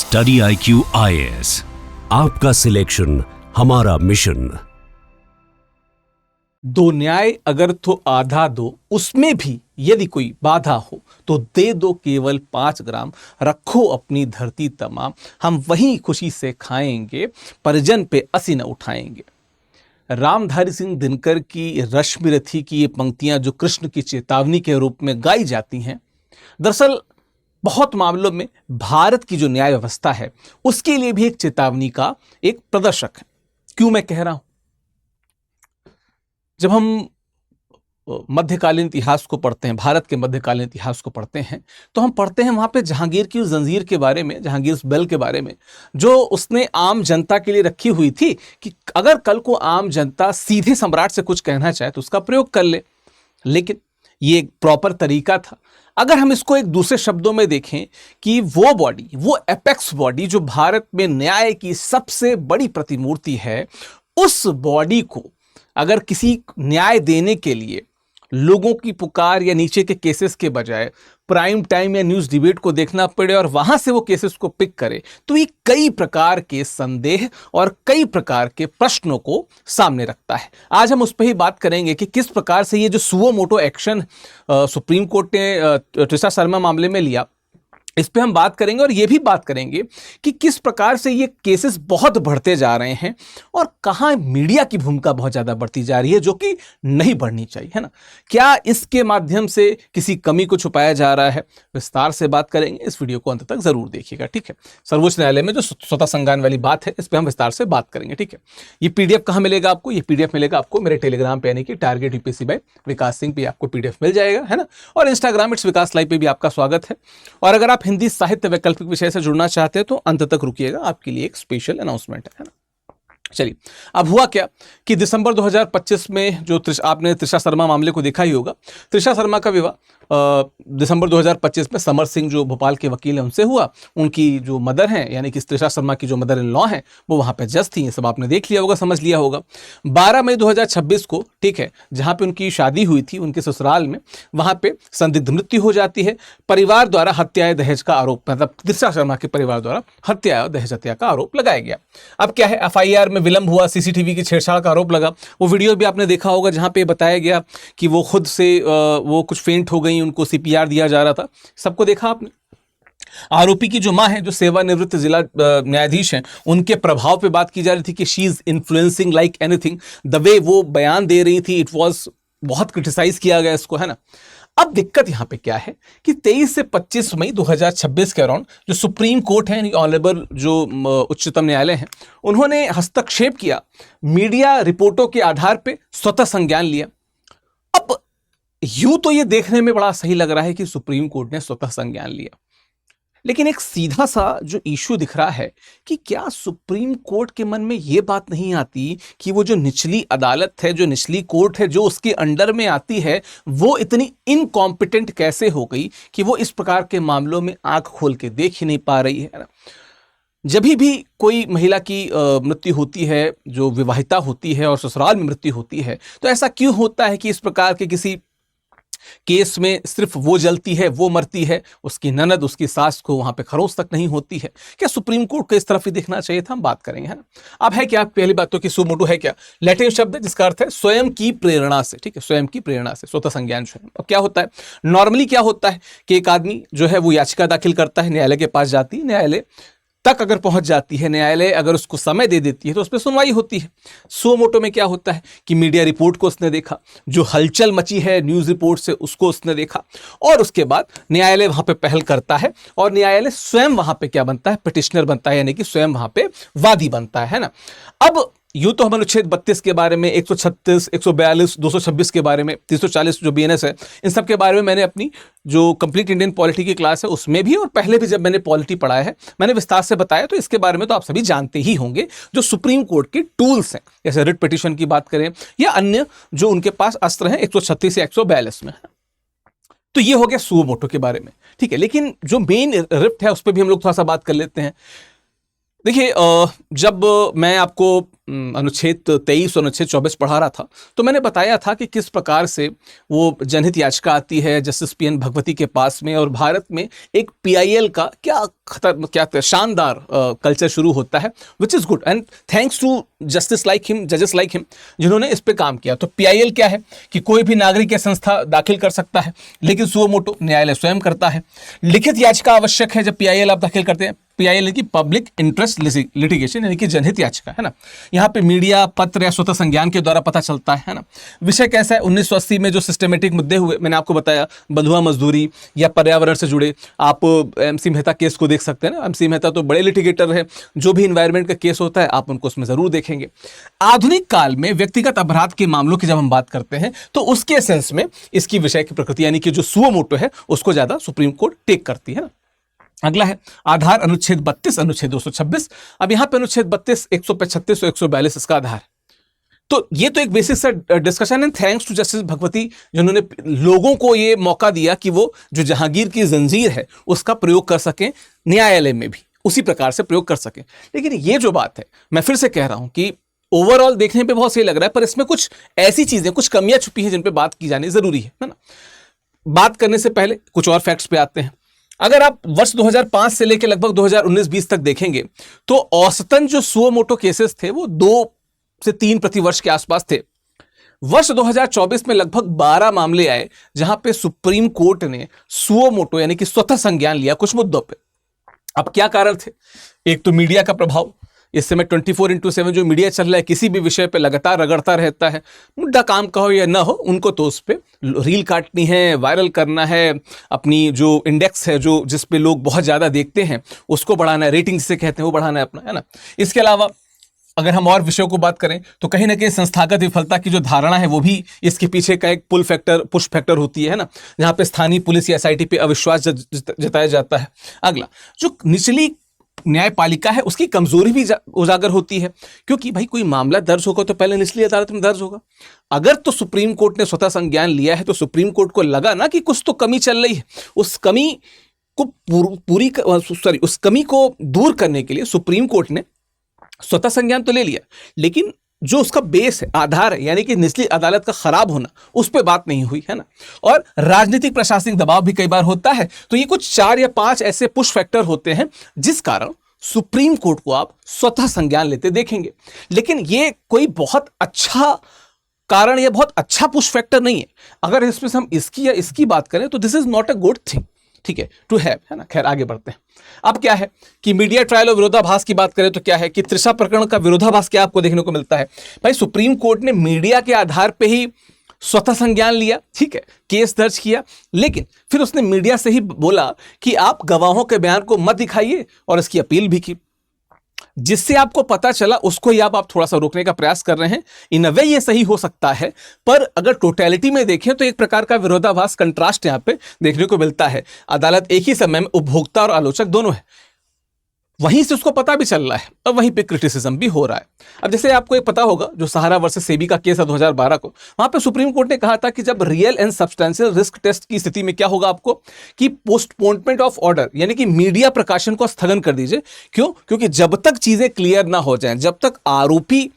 Study IQ IAS, आपका selection हमारा mission. दो न्याय अगर तो आधा दो, उसमें भी यदि कोई बाधा हो तो दे दो केवल 5 ग्राम, रखो अपनी धरती तमाम, हम वहीं खुशी से खाएंगे, परिजन पे असी न उठाएंगे। रामधारी सिंह दिनकर की रश्मि रथी की ये पंक्तियां जो कृष्ण की चेतावनी के रूप में गाई जाती हैं, दरअसल बहुत मामलों में भारत की जो न्याय व्यवस्था है उसके लिए भी एक चेतावनी का एक प्रदर्शक है। क्यों मैं कह रहा हूं? जब हम मध्यकालीन इतिहास को पढ़ते हैं, भारत के मध्यकालीन इतिहास को पढ़ते हैं, तो हम पढ़ते हैं वहां पे जहांगीर की उस जंजीर के बारे में, जहांगीर बेल के बारे में, जो उसने आम जनता के लिए रखी हुई थी कि अगर कल को आम जनता सीधे सम्राट से कुछ कहना चाहे तो उसका प्रयोग कर ले। लेकिन ये एक प्रॉपर तरीका था। अगर हम इसको एक दूसरे शब्दों में देखें कि वो बॉडी, वो एपेक्स बॉडी जो भारत में न्याय की सबसे बड़ी प्रतिमूर्ति है, उस बॉडी को अगर किसी न्याय देने के लिए लोगों की पुकार या नीचे के केसेस के बजाय प्राइम टाइम या न्यूज़ डिबेट को देखना पड़े और वहां से वो केसेस को पिक करे, तो ये कई प्रकार के संदेह और कई प्रकार के प्रश्नों को सामने रखता है। आज हम उस पर ही बात करेंगे कि किस प्रकार से ये जो suo motu action supreme court ने त्रिशा शर्मा मामले में लिया, इस पे हम बात करेंगे और ये भी बात करेंगे कि किस प्रकार से ये केसेस बहुत बढ़ते जा रहे हैं और कहाँ मीडिया की भूमिका बहुत ज़्यादा बढ़ती जा रही है, जो कि नहीं बढ़नी चाहिए, है ना। क्या इसके माध्यम से किसी कमी को छुपाया जा रहा है? विस्तार से बात करेंगे। इस वीडियो को अंत तक जरूर देखिएगा, ठीक है। सर्वोच्च न्यायालय में जो स्वतः संज्ञान वाली बात है, इस पर हम विस्तार से बात करेंगे, ठीक है। ये PDF कहाँ मिलेगा आपको? ये PDF मिलेगा आपको मेरे टेलीग्राम पे, यानी कि टारगेट UPSC बाय विकास सिंह पे आपको PDF मिल जाएगा, है ना। और इंस्टाग्राम इट्स विकास लाइव पे भी आपका स्वागत है। और अगर आप हिंदी साहित्य वैकल्पिक विषय से जुड़ना चाहते हैं तो अंत तक रुकिएगा, आपके लिए एक स्पेशल अनाउंसमेंट है ना। चलिए, अब हुआ क्या कि दिसंबर 2025 में जो आपने त्रिशा शर्मा मामले को देखा ही होगा, त्रिशा शर्मा का विवाह दिसंबर 2025 में समर सिंह जो भोपाल के वकील हैं उनसे हुआ। उनकी जो मदर हैं, यानी कि त्रिशा शर्मा की जो मदर इन लॉ हैं, वो वहाँ पे जज थी। ये सब आपने देख लिया होगा, समझ लिया होगा। 12 मई 2026 को, ठीक है, जहाँ पे उनकी शादी हुई थी उनके ससुराल में, वहाँ पे संदिग्ध मृत्यु हो जाती है। परिवार द्वारा हत्या या दहेज का आरोप, मतलब त्रिशा शर्मा के परिवार द्वारा हत्या और दहेज हत्या का आरोप लगाया गया। अब क्या है, FIR में विलंब हुआ, CCTV की छेड़छाड़ का आरोप लगा। वो वीडियो भी आपने देखा होगा जहाँ पे बताया गया कि वो खुद से वो कुछ फेंट हो गई, उनको CPR दिया जा रहा था। सबको देखा आपने। आरोपी की जो मां है, जो सेवानिवृत्त जिला न्यायाधीश हैं, उनके प्रभाव पे बात की जा रही थी कि she is influencing like anything. The way वो बयान दे रही थी, इट वाज बहुत क्रिटिसाइज किया गया इसको, है ना। अब दिक्कत यहां पे क्या है कि 23 से 25 मई 2026 के अराउंड जो सुप्रीम कोर्ट है, ऑनरेबल जो उच्चतम न्यायालय है, उन्होंने हस्तक्षेप किया, मीडिया रिपोर्टों के आधार पर स्वतः संज्ञान लिया। अब यूं तो ये देखने में बड़ा सही लग रहा है कि सुप्रीम कोर्ट ने स्वतः संज्ञान लिया, लेकिन एक सीधा सा जो इशू दिख रहा है कि क्या सुप्रीम कोर्ट के मन में ये बात नहीं आती कि वो जो निचली अदालत है, जो निचली कोर्ट है, जो उसके अंडर में आती है, वो इतनी इनकॉम्पिटेंट कैसे हो गई कि वो इस प्रकार के मामलों में आंख खोल के देख ही नहीं पा रही है ना। जब भी कोई महिला की मृत्यु होती है, जो विवाहिता होती है और ससुराल में मृत्यु होती है, तो ऐसा क्यों होता है कि इस प्रकार के किसी केस में सिर्फ वो जलती है, वो मरती है, उसकी ननद, उसकी सास को वहां पे खरोंच तक नहीं होती है? क्या सुप्रीम कोर्ट को इस तरफ ही देखना चाहिए था? हम बात करेंगे, है ना। अब है क्या, पहली बात तो कि सुओ मोटो है क्या, लैटिन शब्द है जिसका अर्थ है स्वयं की प्रेरणा से, ठीक है, स्वयं की प्रेरणा से, स्वतः संज्ञान जो है। अब क्या होता है, नॉर्मली क्या होता है कि एक आदमी जो है वो याचिका दाखिल करता है, न्यायालय के पास जाती है, न्यायालय तक अगर पहुंच जाती है, न्यायालय अगर उसको समय दे देती है तो उस पर सुनवाई होती है। सुओ मोटो में क्या होता है कि मीडिया रिपोर्ट को उसने देखा, जो हलचल मची है न्यूज़ रिपोर्ट से उसको उसने देखा, और उसके बाद न्यायालय वहां पे पहल करता है और न्यायालय स्वयं वहां पे क्या बनता है, पिटिशनर बनता है, यानी कि स्वयं वहां पे वादी बनता है ना। अब यूं तो हम अनुच्छेद 32 के बारे में, 136, 142, 226 के बारे में, 340 जो BNS है, इन सब के बारे में मैंने अपनी जो कंप्लीट इंडियन पॉलिटी की क्लास है उसमें भी, और पहले भी जब मैंने पॉलिटी पढ़ाया है, मैंने विस्तार से बताया। तो इसके बारे में तो आप सभी जानते ही होंगे। जो सुप्रीम कोर्ट के टूल्स हैं, जैसे रिट पिटिशन की बात करें या अन्य जो उनके पास अस्त्र हैं 136 या 142 में, तो ये हो गया सुओ मोटो के बारे में, ठीक है। लेकिन जो मेन रिट है उस पर भी हम लोग थोड़ा सा बात कर लेते हैं। देखिए, जब मैं आपको अनुच्छेद 23 और अनुच्छेद 24 पढ़ा रहा था, तो मैंने बताया था कि किस प्रकार से वो जनहित याचिका आती है जस्टिस पीएन भगवती के पास में, और भारत में एक पीआईएल का क्या शानदार कल्चर शुरू होता है, which is good, and thanks to justice like him, जजेस लाइक हिम, जिन्होंने इस पे काम किया। तो पीआईएल क्या है कि कोई भी नागरिक या संस्था दाखिल कर सकता है, लेकिन सुओ मोटो न्यायालय स्वयं करता है। लिखित याचिका आवश्यक है जब पीआईएल आप दाखिल करते हैं। पीआईएल यानी कि पब्लिक इंटरेस्ट लिटिगेशन, यानी कि जनहित याचिका, है ना। यहाँ पे मीडिया, पत्र या स्वतः संज्ञान के द्वारा पता चलता है ना। विषय कैसा है, 1980 में जो सिस्टमेटिक मुद्दे हुए, मैंने आपको बताया, बंधुआ मजदूरी या पर्यावरण से जुड़े, आप एमसी मेहता केस को देख सकते हैं ना। एमसी मेहता तो बड़े लिटिगेटर है, जो भी इन्वायरमेंट का केस होता है आप उनको उसमें जरूर देखेंगे। आधुनिक काल में व्यक्तिगत अपराध के मामलों की जब हम बात करते हैं, तो उसके सेंस में इसकी विषय की प्रकृति यानी कि जो सुओ मोटो है उसको ज्यादा सुप्रीम कोर्ट टेक करती है ना। अगला है आधार, अनुच्छेद 32, अनुच्छेद 226। अब यहां पे अनुच्छेद 32, 135 और 142 इसका आधार है। तो ये तो एक बेसिक सा डिस्कशन है। थैंक्स टू जस्टिस भगवती, जिन्होंने लोगों को ये मौका दिया कि वो जो जहांगीर की जंजीर है उसका प्रयोग कर सकें, न्यायालय में भी उसी प्रकार से प्रयोग कर सकें। लेकिन ये जो बात है, मैं फिर से कह रहा हूं कि ओवरऑल देखने पे बहुत सही लग रहा है, पर इसमें कुछ ऐसी चीजें, कुछ कमियां छुपी हैं जिन पे बात की जानी जरूरी है ना। बात करने से पहले कुछ और फैक्ट्स पे आते हैं। अगर आप वर्ष 2005 से लेकर लगभग 2019-20 तक देखेंगे, तो औसतन जो सुओ मोटो केसेस थे वो 2 से 3 प्रति वर्ष के आसपास थे। वर्ष 2024 में लगभग 12 मामले आए जहां पे सुप्रीम कोर्ट ने सुओ मोटो यानी कि स्वतः संज्ञान लिया कुछ मुद्दों पे। अब क्या कारण थे? एक तो मीडिया का प्रभाव। इस समय 24/7 जो मीडिया चल रहा है, किसी भी विषय पे लगातार रगड़ता रहता है। मुद्दा काम का हो या ना हो, उनको तो उस पर रील काटनी है, वायरल करना है, अपनी जो इंडेक्स है, जो जिस पे लोग बहुत ज़्यादा देखते हैं, उसको बढ़ाना है, रेटिंग जिसे कहते हैं वो बढ़ाना है अपना, है ना। इसके अलावा अगर हम और विषयों को बात करें, तो कहीं ना कहीं संस्थागत विफलता की जो धारणा है वो भी इसके पीछे का एक पुश फैक्टर होती है ना, जहाँ पे स्थानीय पुलिस या एसआईटी पे अविश्वास जताया जाता है। अगला, जो निचली न्यायपालिका है उसकी कमजोरी भी उजागर होती है, क्योंकि भाई कोई मामला दर्ज होगा तो पहले निचली अदालत में दर्ज होगा। अगर तो सुप्रीम कोर्ट ने स्वतः संज्ञान लिया है, तो सुप्रीम कोर्ट को लगा ना कि कुछ तो कमी चल रही है, उस कमी को उस कमी को दूर करने के लिए सुप्रीम कोर्ट ने स्वतः संज्ञान तो ले लिया, लेकिन जो उसका बेस है, आधार है, यानी कि निचली अदालत का खराब होना, उस पर बात नहीं हुई, है ना। और राजनीतिक प्रशासनिक दबाव भी कई बार होता है। तो ये कुछ 4 या 5 ऐसे पुश फैक्टर होते हैं जिस कारण सुप्रीम कोर्ट को आप स्वतः संज्ञान लेते देखेंगे। लेकिन ये कोई बहुत अच्छा कारण या बहुत अच्छा पुश फैक्टर नहीं है। अगर इसमें हम इसकी या इसकी बात करें तो this is not a good thing, ठीक है, टू हैव, है ना। खैर आगे बढ़ते हैं। अब क्या है कि मीडिया ट्रायल और विरोधाभास की बात करें तो क्या है कि त्रिशा प्रकरण का विरोधाभास क्या आपको देखने को मिलता है। भाई सुप्रीम कोर्ट ने मीडिया के आधार पे ही स्वतः संज्ञान लिया, ठीक है, केस दर्ज किया, लेकिन फिर उसने मीडिया से ही बोला कि आप गवाहों के बयान को मत दिखाइए, और इसकी अपील भी की। जिससे आपको पता चला उसको ही आप थोड़ा सा रोकने का प्रयास कर रहे हैं। इन अ वे ये सही हो सकता है, पर अगर टोटलिटी में देखें तो एक प्रकार का विरोधाभास, कंट्रास्ट यहां पे देखने को मिलता है। अदालत एक ही समय में उपभोक्ता और आलोचक दोनों है, वहीं से उसको पता भी चल रहा है और वहीं पे क्रिटिसिज्म भी हो रहा है। अब जैसे आपको एक पता होगा जो सहारा वर्सेस सेबी का केस है 2012 को, वहां पे सुप्रीम कोर्ट ने कहा था कि जब real and substantial risk test की स्थिति में क्या होगा आपको कि पोस्टपोनमेंट ऑफ ऑर्डर, यानी कि मीडिया प्रकाशन को स्थगन कर दीजिए। क्यों? क्योंकि जब तक चीजें क्लियर ना हो जाएं, जब तक आरोपी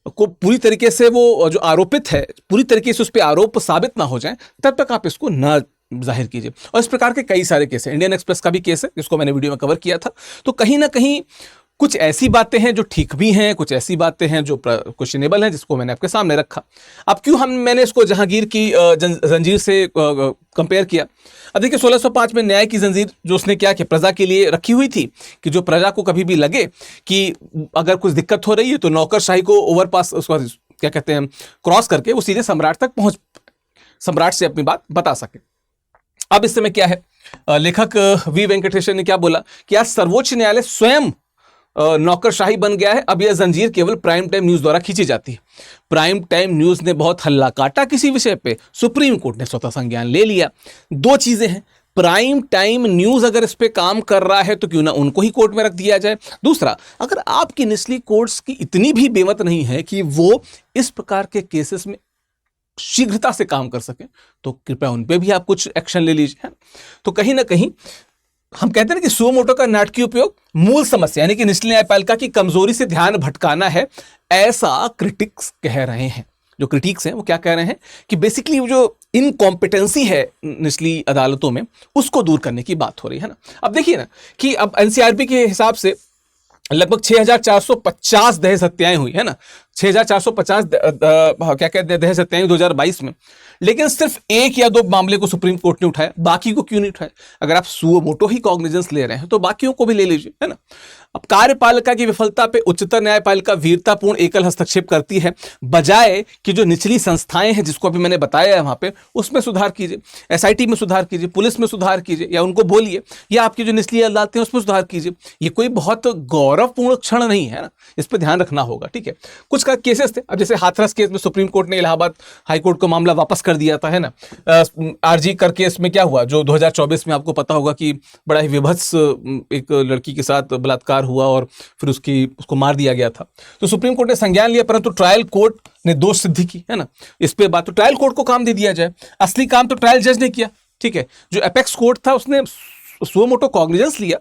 को पूरी तरीके से, वो जो आरोपित है पूरी तरीके से उस पर आरोप साबित ना हो जाए, तब तक आप इसको न जाहिर कीजिए। और इस प्रकार के कई सारे केस हैं। इंडियन एक्सप्रेस का भी केस है जिसको मैंने वीडियो में कवर किया था। तो कहीं ना कहीं कुछ ऐसी बातें हैं जो ठीक भी हैं, कुछ ऐसी बातें हैं जो क्वेश्चनेबल हैं, जिसको मैंने आपके सामने रखा। अब क्यों मैंने इसको जहांगीर की जंजीर से कंपेयर किया? अब देखिए 1605 में न्याय की जंजीर जो उसने क्या किया, प्रजा के लिए रखी हुई थी कि जो प्रजा को कभी भी लगे कि अगर कुछ दिक्कत हो रही है तो नौकरशाही को ओवरपास, उसको क्या कहते हैं, क्रॉस करके वो सीधे सम्राट तक पहुंच, सम्राट से अपनी बात बता सके। अब इस समय क्या है, लेखक वी वेंकटेशन ने क्या बोला कि आज सर्वोच्च न्यायालय स्वयं नौकरशाही बन गया है। अब यह जंजीर केवल प्राइम टाइम न्यूज द्वारा खींची जाती है। प्राइम टाइम न्यूज ने बहुत हल्ला काटा किसी विषय पे, सुप्रीम कोर्ट ने स्वतः संज्ञान ले लिया। 2 चीजें हैं, प्राइम टाइम न्यूज अगर इस पे काम कर रहा है तो क्यों ना उनको ही कोर्ट में रख दिया जाए। दूसरा, अगर आपकी निचली कोर्ट्स की इतनी भी बेमत नहीं है कि वो इस प्रकार के केसेस में शीघ्रता से काम कर सके, तो कृपया उन पे भी आप कुछ एक्शन ले लीजिए। तो कहीं ना कहीं हम कहते हैं ना कि सुओ मोटो का नाटकीय उपयोग मूल समस्या यानी कि निचली न्यायपालिका की कमजोरी से ध्यान भटकाना है, ऐसा क्रिटिक्स कह रहे हैं। जो क्रिटिक्स हैं वो क्या कह रहे हैं कि बेसिकली वो जो इनकॉम्पिटेंसी है निचली अदालतों में, उसको दूर करने की बात हो रही है ना। अब देखिए ना कि अब एनसीआरबी के हिसाब से लगभग 6450 दहेज हत्याएं हुई है ना, 6450 क्या कहते हैं दहेज हत्याएं 2022 में, लेकिन सिर्फ एक या दो मामले को सुप्रीम कोर्ट ने उठाया, बाकी को क्यों नहीं उठाया? अगर आप सुओ मोटो ही कॉग्निजेंस ले रहे हैं तो बाकियों को भी ले लीजिए, है ना। अब कार्यपालिका की विफलता पे उच्चतम न्यायपालिका वीरतापूर्ण एकल हस्तक्षेप करती है, बजाय कि जो निचली संस्थाएं हैं जिसको अभी मैंने बताया है वहां पे, उसमें सुधार कीजिए, एसआईटी में सुधार कीजिए, पुलिस में सुधार कीजिए, या उनको बोलिए, या आपकी जो निचली अदालतें हैं उसमें सुधार कीजिए। ये कोई बहुत गौरवपूर्ण क्षण नहीं है ना, इस पर ध्यान रखना होगा, ठीक है। कुछ का केसेस थे, अब जैसे हाथरस केस में सुप्रीम कोर्ट ने इलाहाबाद हाईकोर्ट को मामला वापस कर दिया था, है ना। आरजी कर केस में क्या हुआ, जो 2024 में आपको पता होगा कि बड़ा ही विभत्स एक लड़की के साथ बलात्कार हुआ और फिर उसको मार दिया गया था। तो सुप्रीम कोर्ट ने संज्ञान लिया, परंतु ट्रायल कोर्ट ने दोष सिद्धि की, है ना। इस पे बात तो ट्रायल कोर्ट को काम दे दिया जाए, असली काम तो ट्रायल जज ने किया, ठीक है। जो एपेक्स कोर्ट था उसने सुओ मोटो कॉग्निजेंस लिया,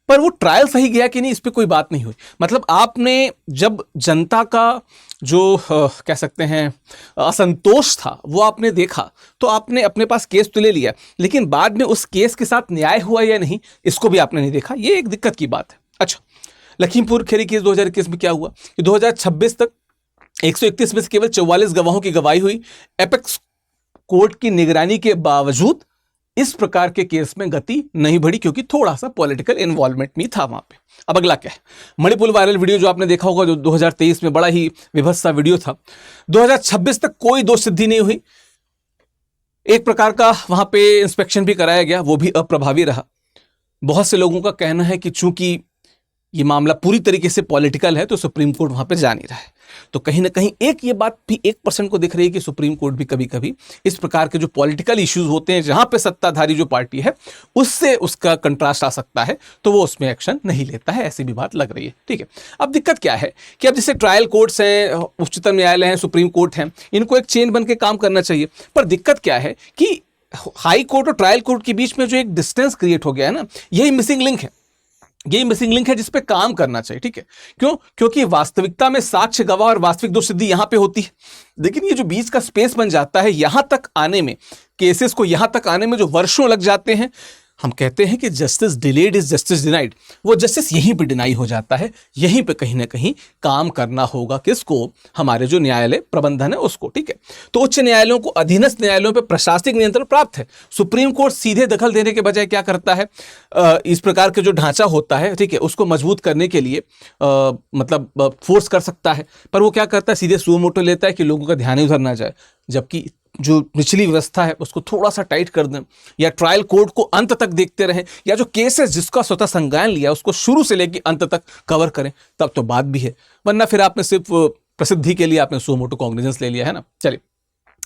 पर वो ट्रायल सही गया कि नहीं इस पे कोई बात नहीं हुई। मतलब आपने जब जनता का जो कह सकते हैं असंतोष था वो आपने देखा, तो आपने अपने पास केस तो ले लिया, लेकिन बाद में उस केस के साथ न्याय हुआ या नहीं इसको भी आपने नहीं देखा। ये एक दिक्कत की बात है। अच्छा, लखीमपुर खीरी केस 2021 में क्या हुआ कि 2026 तक 131 में से केवल 44 गवाहों की गवाही हुई। एपेक्स कोर्ट की निगरानी के बावजूद इस प्रकार के केस में गति नहीं बढ़ी, क्योंकि थोड़ा सा पॉलिटिकल इन्वॉल्वमेंट भी था वहां पे। अब अगला क्या है, मणिपुर वायरल वीडियो जो आपने देखा होगा, जो 2023 में बड़ा ही विभत्स सा वीडियो था। 2026 तक कोई दोष सिद्धि नहीं हुई। एक प्रकार का वहां पे इंस्पेक्शन भी कराया गया, वो भी अप्रभावी रहा। बहुत से लोगों का कहना है कि चूंकि ये मामला पूरी तरीके से पॉलिटिकल है तो सुप्रीम कोर्ट वहां पे जा नहीं रहा है। तो कहीं ना कहीं एक ये बात भी 1% को दिख रही है कि सुप्रीम कोर्ट भी कभी कभी इस प्रकार के जो पॉलिटिकल इश्यूज होते हैं, जहां पे सत्ताधारी जो पार्टी है उससे उसका कंट्रास्ट आ सकता है, तो वो उसमें एक्शन नहीं लेता है, ऐसी भी बात लग रही है, ठीक है। अब दिक्कत क्या है कि अब जैसे ट्रायल कोर्ट्स हैं, उच्चतम न्यायालय है, सुप्रीम कोर्ट है, इनको एक चेन बन के काम करना चाहिए। पर दिक्कत क्या है कि हाई कोर्ट और ट्रायल कोर्ट के बीच में जो एक डिस्टेंस क्रिएट हो गया है ना, यही मिसिंग लिंक है। यही मिसिंग लिंक है जिस पे काम करना चाहिए, ठीक है। क्यों? क्योंकि वास्तविकता में साक्ष्य, गवाह और वास्तविक दोष सिद्धि यहां पे होती है, लेकिन ये जो बीच का स्पेस बन जाता है, यहां तक आने में, केसेस को यहां तक आने में जो वर्षों लग जाते हैं, हम कहते हैं कि justice delayed is justice denied. वो जस्टिस यहीं पे डिनाई हो जाता है। यहीं पे कहीं ना कहीं काम करना होगा किसको? हमारे जो न्यायालय प्रबंधन है उसको, ठीक है। तो उच्च न्यायालयों को अधीनस्थ न्यायालयों पे प्रशासनिक नियंत्रण प्राप्त है। सुप्रीम कोर्ट सीधे दखल देने के बजाय क्या करता है, इस प्रकार के जो ढांचा होता है, ठीक है, उसको मजबूत करने के लिए मतलब फोर्स कर सकता है, पर वो क्या करता है, सीधे सुओ मोटो लेता है कि लोगों का ध्यान ही उधर ना जाए। जबकि जो निचली व्यवस्था है उसको थोड़ा सा टाइट कर दें, या ट्रायल कोर्ट को अंत तक देखते रहें, या जो केसेस जिसका स्वतः संज्ञान लिया उसको शुरू से लेकर अंत तक कवर करें, तब तो बात भी है। वरना फिर आपने सिर्फ प्रसिद्धि के लिए आपने सुओ मोटो कॉग्निजेंस ले लिया है ना। चलिए,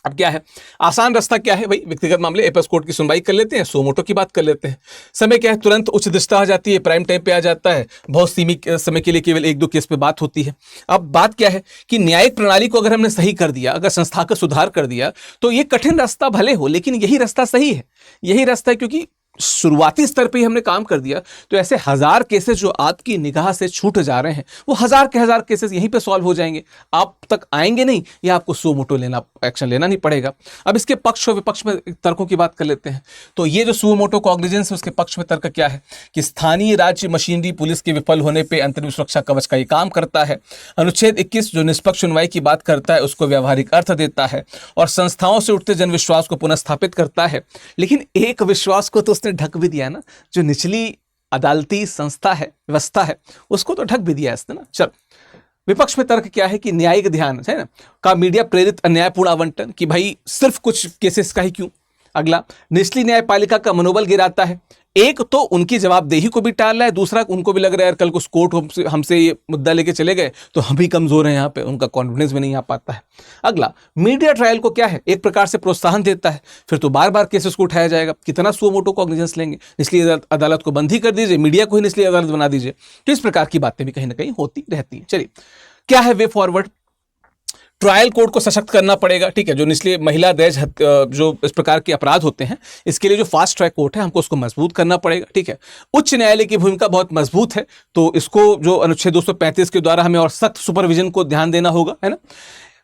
अब क्या है आसान रास्ता, क्या है भाई, व्यक्तिगत मामले एपेक्स कोर्ट की सुनवाई कर लेते हैं, सुओ मोटो की बात कर लेते हैं। समय क्या है, तुरंत उच्च दृष्टता आ जाती है, प्राइम टाइम पे आ जाता है, बहुत सीमित समय के लिए केवल 1-2 केस पे बात होती है। अब बात क्या है कि न्यायिक प्रणाली को अगर हमने सही कर दिया, अगर संस्था का सुधार कर दिया, तो ये कठिन रास्ता भले हो, लेकिन यही रास्ता सही है। यही रास्ता है, क्योंकि शुरुआती स्तर पे ही हमने काम कर दिया, तो ऐसे 1000 केसेस जो आपकी निगाह से छूट जा रहे हैं, वो 1000 के 1000 केसेस यहीं पे सॉल्व हो जाएंगे, आप तक आएंगे नहीं, या आपको सुओ मोटो एक्शन लेना नहीं पड़ेगा। अब इसके पक्ष और विपक्ष में तर्कों की बात कर लेते हैं। तो ये जो सुओ मोटो कॉग्निजेंस है, उसके पक्ष में तर्क क्या है कि स्थानीय राज्य मशीनरी पुलिस के विफल होने पर अंतरिम सुरक्षा कवच का ये काम करता है। अनुच्छेद 21 जो निष्पक्ष सुनवाई की बात करता है उसको व्यवहारिक अर्थ देता है और संस्थाओं से उठते जनविश्वास को पुनः स्थापित करता है। लेकिन एक विश्वास को तो उसने ढक भी दिया ना, जो निचली अदालती संस्था है, व्यवस्था है, उसको तो ढक भी दिया इसने ना। चल, विपक्ष में तर्क क्या है कि न्यायिक ध्यान है ना का मीडिया प्रेरित अन्यायपूर्ण आवंटन, कि भाई सिर्फ कुछ केसेस का ही क्यों। अगला, निचली न्यायपालिका का मनोबल गिराता है। एक तो उनकी जवाबदेही को भी टाल रहा है, दूसरा उनको भी लग रहा है यार कल को कोर्ट हमसे ये मुद्दा लेके चले गए तो हम भी कमजोर हैं, यहाँ पे उनका कॉन्फिडेंस भी नहीं आ पाता है। अगला, मीडिया ट्रायल को क्या है, एक प्रकार से प्रोत्साहन देता है, फिर तो बार बार केसेस को उठाया जाएगा, कितना सुओ मोटो कॉग्निजेंस लेंगे, इसलिए अदालत को बंद ही कर दीजिए, मीडिया को ही इसलिए अदालत बना दीजिए। तो इस प्रकार की बातें भी कहीं ना कहीं होती रहती है। चलिए, क्या है वे फॉरवर्ड? ट्रायल कोड को सशक्त करना पड़ेगा, ठीक है। जो निचली महिला दहेज जो इस प्रकार के अपराध होते हैं, इसके लिए जो फास्ट ट्रैक कोर्ट है हमको उसको मजबूत करना पड़ेगा, ठीक है। उच्च न्यायालय की भूमिका बहुत मजबूत है, तो इसको जो अनुच्छेद 235 के द्वारा हमें और सख्त सुपरविजन को ध्यान देना होगा, है ना।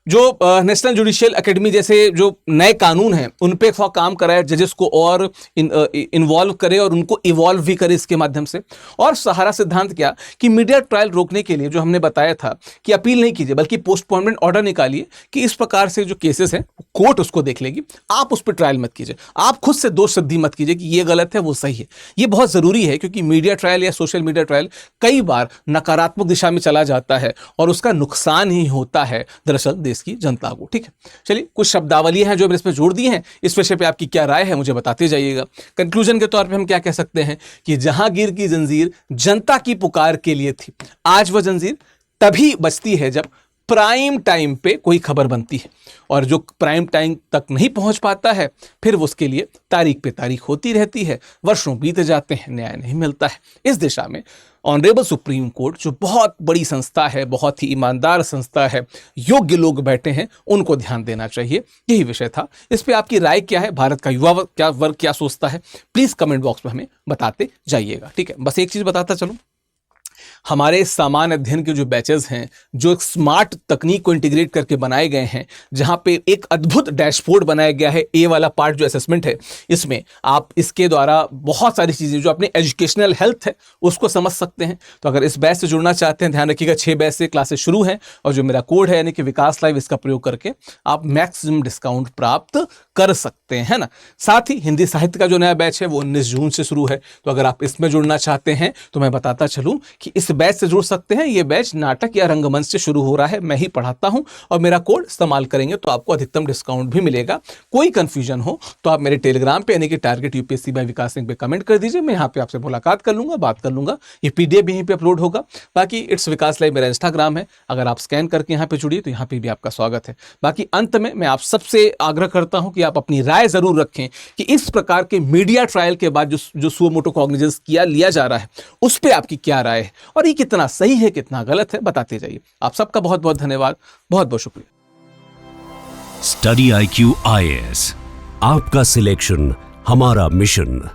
जो नेशनल जुडिशियल एकेडमी जैसे जो नए कानून हैं उन पे थोड़ा काम कराए, जजेस को और इन्वॉल्व करे और उनको इवॉल्व भी करे इसके माध्यम से। और सहारा सिद्धांत क्या कि मीडिया ट्रायल रोकने के लिए जो हमने बताया था कि अपील नहीं कीजिए बल्कि पोस्टपोनमेंट ऑर्डर निकालिए कि इस प्रकार से जो केसेस हैं कोर्ट उसको देख लेगी, आप उस पर ट्रायल मत कीजिए, आप खुद से दोष सिद्धि मत कीजिए कि ये गलत है वो सही है। ये बहुत ज़रूरी है क्योंकि मीडिया ट्रायल या सोशल मीडिया ट्रायल कई बार नकारात्मक दिशा में चला जाता है और उसका नुकसान ही होता है दरअसल देश की जनता को, ठीक है। चलिए, कुछ शब्दावली हैं जो मैंने इसमें जोड़ दी हैं, इस विषय पे आपकी क्या राय है मुझे बताते जाइएगा। कंक्लूजन के तौर पे हम क्या कह सकते हैं कि जहांगीर की जंजीर जनता की पुकार के लिए थी, आज वह जंजीर तभी बचती है जब प्राइम टाइम पे कोई खबर बनती है, और जो प्राइम टाइम तक नहीं पहुंच पाता है फिर वो उसके लिए तारीख पे तारीख होती रहती है, वर्षों बीत जाते हैं, न्याय नहीं मिलता है। इस दिशा में ऑनरेबल सुप्रीम कोर्ट जो बहुत बड़ी संस्था है, बहुत ही ईमानदार संस्था है, योग्य लोग बैठे हैं, उनको ध्यान देना चाहिए। यही विषय था। इस पे आपकी राय क्या है, भारत का युवा वर्ग क्या सोचता है, प्लीज कमेंट बॉक्स में हमें बताते जाइएगा, ठीक है। बस एक चीज बताता चलूं, हमारे सामान्य अध्ययन के जो बैचेस हैं, जो एक स्मार्ट तकनीक को इंटीग्रेट करके बनाए गए हैं, जहां पे एक अद्भुत डैशबोर्ड बनाया गया है, ए वाला पार्ट जो असेसमेंट है, इसमें आप इसके द्वारा बहुत सारी चीज़ें जो अपने एजुकेशनल हेल्थ है उसको समझ सकते हैं। तो अगर इस बैच से जुड़ना चाहते हैं, ध्यान रखिएगा 6 बैच से क्लासेस शुरू हैं, और जो मेरा कोड है यानी कि विकास लाइव, इसका प्रयोग करके आप मैक्सिमम डिस्काउंट प्राप्त कर सकते हैं, है ना। साथ ही हिंदी साहित्य का जो नया बैच है वो 19 जून से शुरू है, तो अगर आप इसमें जुड़ना चाहते हैं तो मैं बताता चलूं कि इस बैच से जुड़ सकते हैं। ये बैच नाटक या रंगमंच से शुरू हो रहा है, मैं ही पढ़ाता हूं, और मेरा कोड इस्तेमाल करेंगे तो आपको अधिकतम डिस्काउंट भी मिलेगा। कोई कंफ्यूजन हो तो आप मेरे टेलीग्राम पे यानी कि टारगेट यूपीएससी बाय विकास सिंह पे कमेंट कर दीजिए, मैं यहाँ पे आपसे मुलाकात कर लूंगा, बात कर लूंगा। ये पीडीएफ भी यहीं पे अपलोड होगा। बाकी इट्स विकास लाइव मेरा इंस्टाग्राम है, अगर आप स्कैन करके यहाँ पे जुड़िए तो यहाँ पे भी आपका स्वागत है। बाकी अंत में मैं आप सबसे आग्रह करता हूँ कि आप अपनी राय जरूर रखें कि इस प्रकार के मीडिया ट्रायल के बाद जो सुओ मोटो कॉग्निजेंस लिया जा रहा है उस पर आपकी क्या राय है, और ये कितना सही है कितना गलत है, बताते जाइए। आप सबका बहुत बहुत धन्यवाद, बहुत बहुत शुक्रिया। स्टडी IQ IAS, आपका सिलेक्शन हमारा मिशन।